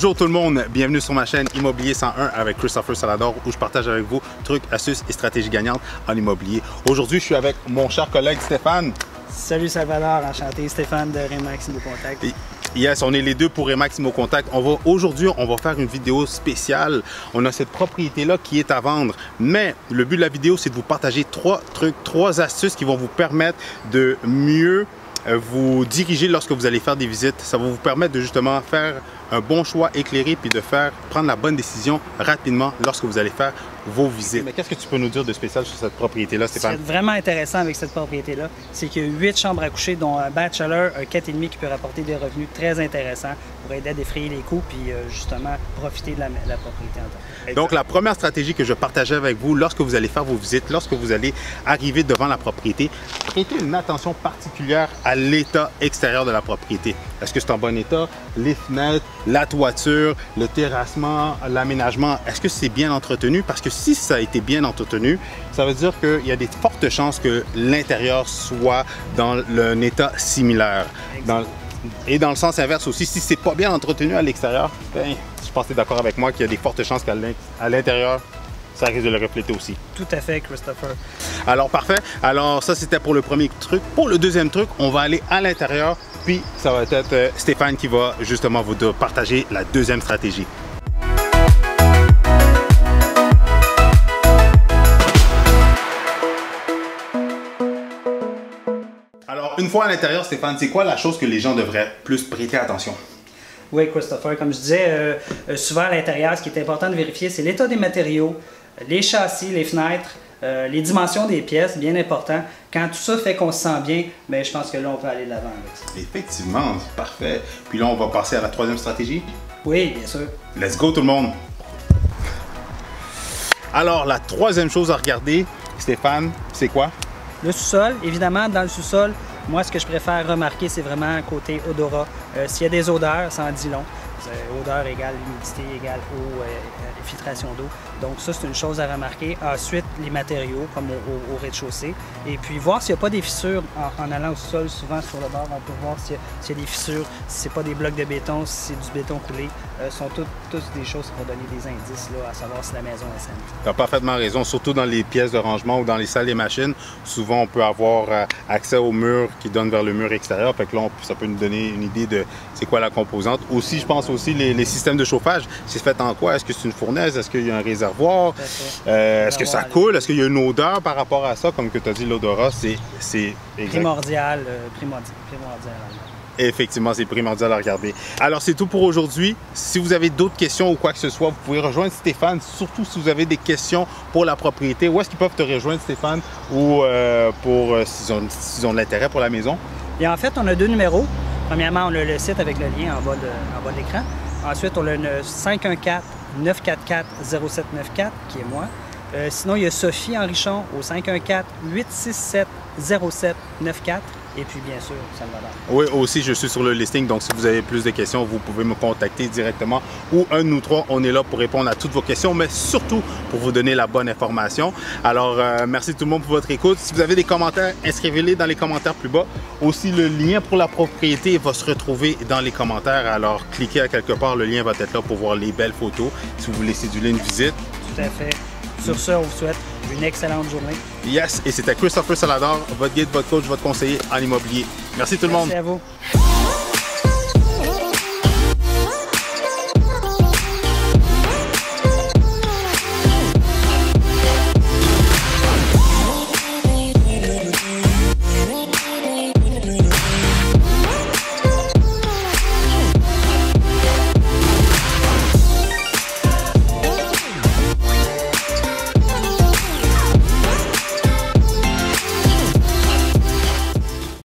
Bonjour tout le monde, bienvenue sur ma chaîne Immobilier 101 avec Christopher Salador où je partage avec vous trucs, astuces et stratégies gagnantes en immobilier. Aujourd'hui, je suis avec mon cher collègue Stéphane. Salut Salvador, enchanté, Stéphane de Remax Immo Contact. Yes, on est les deux pour Remax Immo Contact. Aujourd'hui, on va faire une vidéo spéciale. On a cette propriété-là qui est à vendre, mais le but de la vidéo, c'est de vous partager trois trucs, trois astuces qui vont vous permettre de mieux vous diriger lorsque vous allez faire des visites. Ça va vous permettre de justement faire un bon choix éclairé puis de prendre la bonne décision rapidement lorsque vous allez faire vos visites. Mais qu'est-ce que tu peux nous dire de spécial sur cette propriété-là, Stéphane? Ce qui est vraiment intéressant avec cette propriété-là, c'est qu'il y a 8 chambres à coucher, dont un bachelor, un 4,5 qui peut rapporter des revenus très intéressants pour aider à défrayer les coûts puis justement profiter de la propriété en tant. Donc, la première stratégie que je partageais avec vous lorsque vous allez faire vos visites, lorsque vous allez arriver devant la propriété, prêtez une attention particulière à l'état extérieur de la propriété. Est-ce que c'est en bon état? Les fenêtres, la toiture, le terrassement, l'aménagement, est-ce que c'est bien entretenu? Parce que si ça a été bien entretenu, ça veut dire qu'il y a des fortes chances que l'intérieur soit dans un état similaire. Et dans le sens inverse aussi, si c'est pas bien entretenu à l'extérieur, ben, je pense que tu es d'accord avec moi qu'il y a des fortes chances qu'à l'intérieur, ça risque de le refléter aussi. Tout à fait, Christopher. Alors, parfait. Alors, ça, c'était pour le premier truc. Pour le deuxième truc, on va aller à l'intérieur, puis ça va être Stéphane qui va justement vous partager la deuxième stratégie. Alors, une fois à l'intérieur, Stéphane, c'est quoi la chose que les gens devraient plus prêter attention? Oui, Christopher, comme je disais, souvent à l'intérieur, ce qui est important de vérifier, c'est l'état des matériaux, les châssis, les fenêtres, les dimensions des pièces, bien important. Quand tout ça fait qu'on se sent bien, bien, je pense que là, on peut aller de l'avant avec ça. Effectivement, parfait. Puis là, on va passer à la troisième stratégie? Oui, bien sûr. Let's go tout le monde! Alors, la troisième chose à regarder, Stéphane, c'est quoi? Le sous-sol, évidemment, dans le sous-sol, moi, ce que je préfère remarquer, c'est vraiment côté odorat. S'il y a des odeurs, ça en dit long. Odeur égale humidité égale eau, filtration d'eau. Donc ça, c'est une chose à remarquer. Ensuite, les matériaux, comme au rez-de-chaussée. Et puis voir s'il n'y a pas des fissures en allant au sol. Souvent, sur le bord, on peut voir s'il y a des fissures, si ce n'est pas des blocs de béton, si c'est du béton coulé. Ce sont toutes des choses qui vont donner des indices là, à savoir si la maison est saine. Tu as parfaitement raison. Surtout dans les pièces de rangement ou dans les salles et machines, souvent, on peut avoir accès au mur qui donne vers le mur extérieur. Fait que là, ça peut nous donner une idée de c'est quoi la composante. Aussi, je pense aussi les systèmes de chauffage, c'est fait en quoi? Est-ce que c'est une fournaise? Est-ce qu'il y a un réservoir? Est-ce que ça coule? Est-ce qu'il y a une odeur par rapport à ça? Comme que tu as dit, l'odorat, c'est primordial. Effectivement, c'est primordial à regarder. Alors, c'est tout pour aujourd'hui. Si vous avez d'autres questions ou quoi que ce soit, vous pouvez rejoindre Stéphane, surtout si vous avez des questions pour la propriété. Où est-ce qu'ils peuvent te rejoindre, Stéphane, ou s'ils ont de l'intérêt pour la maison? Et en fait, on a deux numéros. Premièrement, on a le site avec le lien en bas de l'écran. Ensuite, on a le 514-944-0794, qui est moi. Sinon, il y a Sophie Henrichon au 514-867-0794. Et puis, bien sûr, Salvador. Oui, aussi, je suis sur le listing. Donc, si vous avez plus de questions, vous pouvez me contacter directement. Ou un de nous trois, on est là pour répondre à toutes vos questions, mais surtout pour vous donner la bonne information. Alors, merci tout le monde pour votre écoute. Si vous avez des commentaires, inscrivez-les dans les commentaires plus bas. Aussi, le lien pour la propriété va se retrouver dans les commentaires. Alors, cliquez à quelque part. Le lien va être là pour voir les belles photos. Si vous voulez céduler une visite. Tout à fait. Sur ce, on vous souhaite une excellente journée. Yes, et c'était Christopher Salador, votre guide, votre coach, votre conseiller en immobilier. Merci tout le monde. Merci à vous.